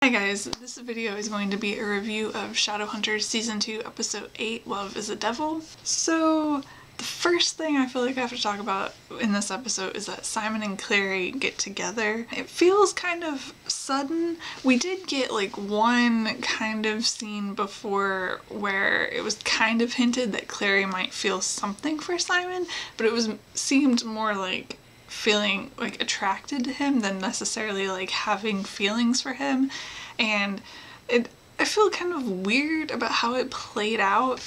Hi guys, this video is going to be a review of Shadowhunters Season 2 Episode 8, Love is a Devil. So, the first thing I feel like I have to talk about in this episode is that Simon and Clary get together. It feels kind of sudden. We did get like one kind of scene before where it was kind of hinted that Clary might feel something for Simon, but it seemed more like feeling like attracted to him than necessarily like having feelings for him. And I feel kind of weird about how it played out.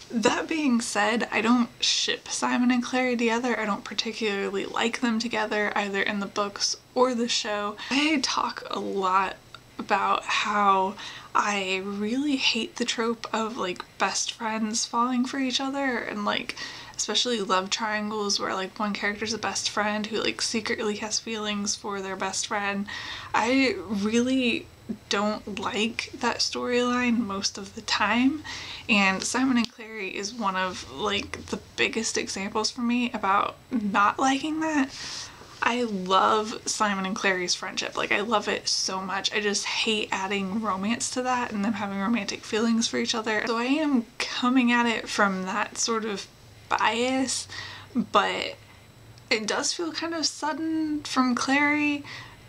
That being said, I don't ship Simon and Clary together. I don't particularly like them together either in the books or the show. I talk a lot about how I really hate the trope of like best friends falling for each other, and like especially love triangles where like one character's a best friend who like secretly has feelings for their best friend. I really don't like that storyline most of the time, and Simon and Clary is one of like the biggest examples for me about not liking that. I love Simon and Clary's friendship, like I love it so much. I just hate adding romance to that and them having romantic feelings for each other. So I am coming at it from that sort of bias, but it does feel kind of sudden from Clary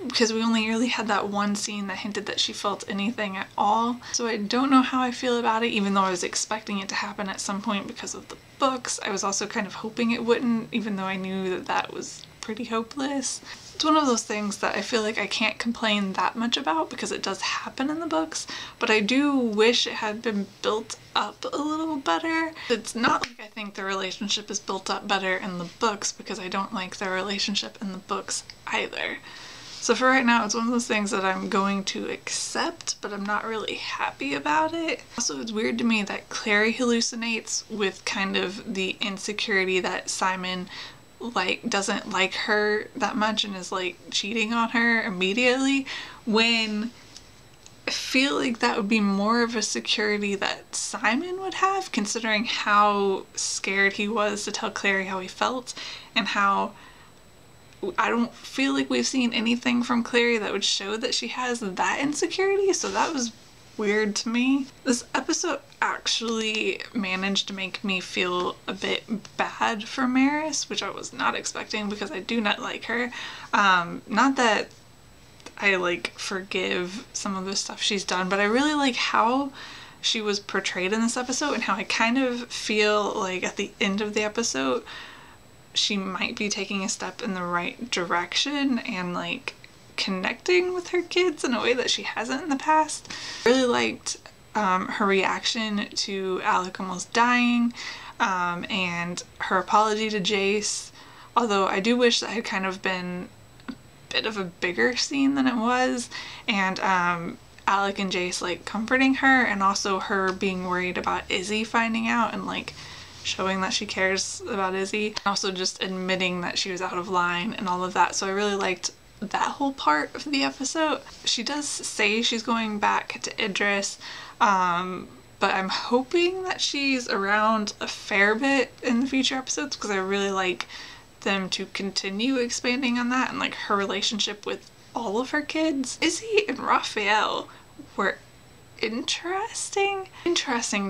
because we only really had that one scene that hinted that she felt anything at all. So I don't know how I feel about it, even though I was expecting it to happen at some point because of the books. I was also kind of hoping it wouldn't, even though I knew that that was pretty hopeless. It's one of those things that I feel like I can't complain that much about because it does happen in the books, but I do wish it had been built up a little better. It's not like I think the relationship is built up better in the books, because I don't like their relationship in the books either. So for right now, it's one of those things that I'm going to accept, but I'm not really happy about it. Also, it's weird to me that Clary hallucinates with kind of the insecurity that Simon like doesn't like her that much and is like cheating on her immediately, when I feel like that would be more of a security that Simon would have, considering how scared he was to tell Clary how he felt, and how I don't feel like we've seen anything from Clary that would show that she has that insecurity. So that was weird to me. This episode actually managed to make me feel a bit bad for Maris, which I was not expecting because I do not like her. Not that I like forgive some of the stuff she's done, but I really like how she was portrayed in this episode, and how I kind of feel like at the end of the episode she might be taking a step in the right direction and like connecting with her kids in a way that she hasn't in the past. I really liked her reaction to Alec almost dying, and her apology to Jace, although I do wish that had kind of been a bit of a bigger scene than it was, and Alec and Jace like comforting her, and also her being worried about Izzy finding out and like showing that she cares about Izzy, and also just admitting that she was out of line and all of that. So I really liked that whole part of the episode. She does say she's going back to Idris, but I'm hoping that she's around a fair bit in the future episodes, because I really like them to continue expanding on that and like her relationship with all of her kids. Izzy and Raphael were interesting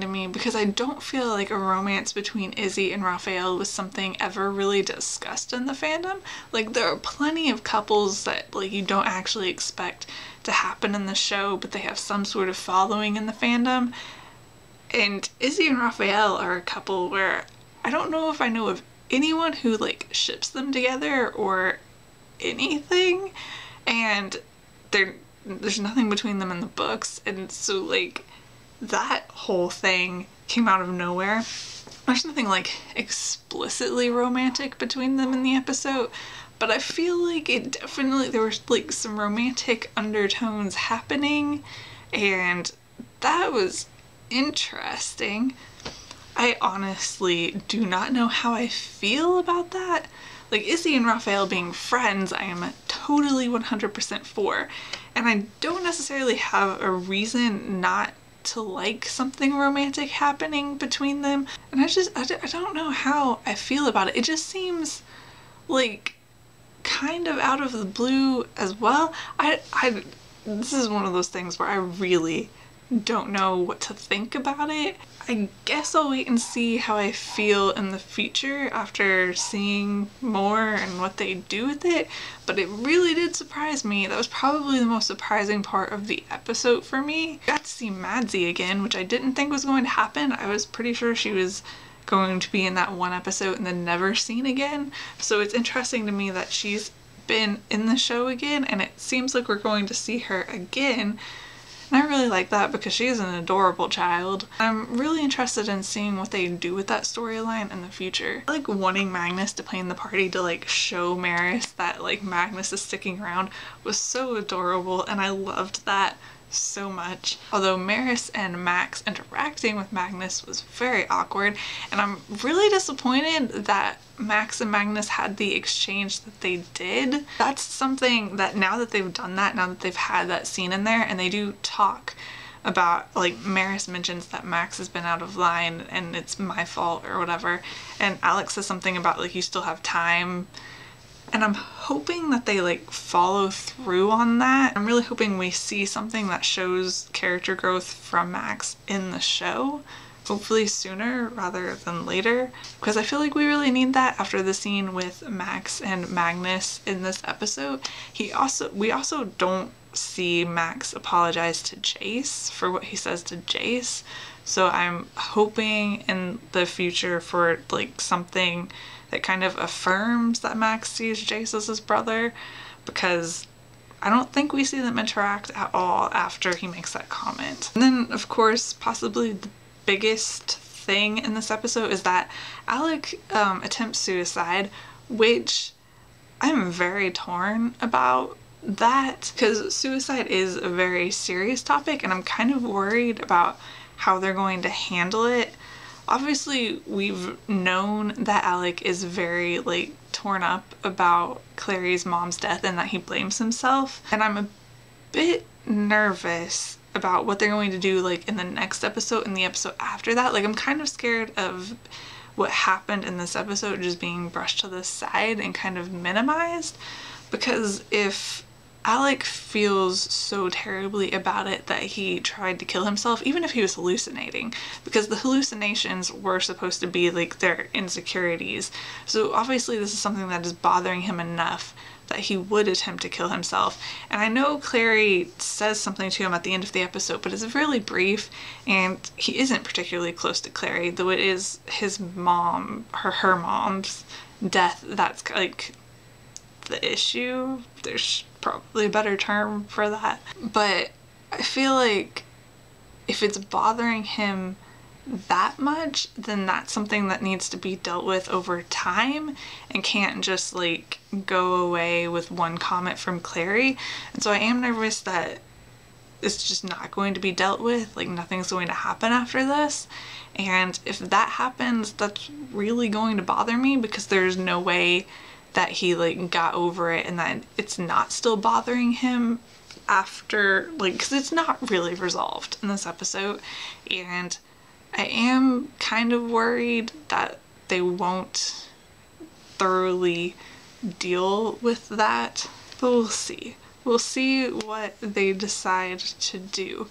to me, because I don't feel like a romance between Izzy and Raphael was something ever really discussed in the fandom. Like there are plenty of couples that like you don't actually expect to happen in the show, but they have some sort of following in the fandom. And Izzy and Raphael are a couple where I don't know if I know of anyone who like ships them together or anything, and there's nothing between them in the books, and so like that whole thing came out of nowhere. There's nothing like explicitly romantic between them in the episode, but I feel like it definitely, there was like some romantic undertones happening, and that was interesting. I honestly do not know how I feel about that. Like Izzy and Raphael being friends, I am totally 100% for, and I don't necessarily have a reason not to like something romantic happening between them, and I don't know how I feel about it. It just seems like kind of out of the blue as well. this is one of those things where I really don't know what to think about it. I guess I'll wait and see how I feel in the future after seeing more and what they do with it, but it really did surprise me. That was probably the most surprising part of the episode for me. I got to see Madsy again, which I didn't think was going to happen. I was pretty sure she was going to be in that one episode and then never seen again. So it's interesting to me that she's been in the show again, and it seems like we're going to see her again. And I really like that because she is an adorable child. I'm really interested in seeing what they do with that storyline in the future. I like wanting Magnus to play in the party to like show Maris that like Magnus is sticking around was so adorable, and I loved that so much. Although Maris and Max interacting with Magnus was very awkward, and I'm really disappointed that Max and Magnus had the exchange that they did. That's something that now that they've done that, now that they've had that scene in there, and they do talk about, like, Maris mentions that Max has been out of line and it's my fault or whatever, and Alex says something about like you still have time. And I'm hoping that they like follow through on that. I'm really hoping we see something that shows character growth from Max in the show. Hopefully sooner rather than later, because I feel like we really need that after the scene with Max and Magnus in this episode. We also don't see Max apologize to Jace for what he says to Jace. So I'm hoping in the future for like something that kind of affirms that Max sees Jace as his brother, because I don't think we see them interact at all after he makes that comment. And then, of course, possibly the biggest thing in this episode is that Alec attempts suicide, which I'm very torn about that, because suicide is a very serious topic and I'm kind of worried about how they're going to handle it. Obviously, we've known that Alec is very, like, torn up about Clary's mom's death and that he blames himself. And I'm a bit nervous about what they're going to do, like, in the next episode and the episode after that. Like, I'm kind of scared of what happened in this episode just being brushed to the side and kind of minimized. Because if Alec feels so terribly about it that he tried to kill himself, even if he was hallucinating, because the hallucinations were supposed to be like their insecurities. So obviously this is something that is bothering him enough that he would attempt to kill himself. And I know Clary says something to him at the end of the episode, but it's really brief, and he isn't particularly close to Clary, though it is his mom, her mom's death that's like the issue. There's probably a better term for that. But I feel like if it's bothering him that much, then that's something that needs to be dealt with over time and can't just like go away with one comment from Clary. And so I am nervous that it's just not going to be dealt with, like nothing's going to happen after this. And if that happens, that's really going to bother me, because there's no way that he like got over it and that it's not still bothering him after, like, because it's not really resolved in this episode. And I am kind of worried that they won't thoroughly deal with that, but we'll see. We'll see what they decide to do.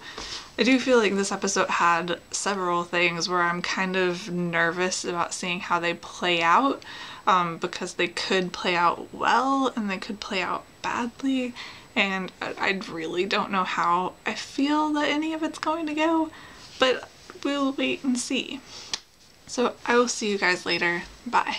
I do feel like this episode had several things where I'm kind of nervous about seeing how they play out, because they could play out well and they could play out badly, and I really don't know how I feel that any of it's going to go, but we'll wait and see. So I will see you guys later. Bye.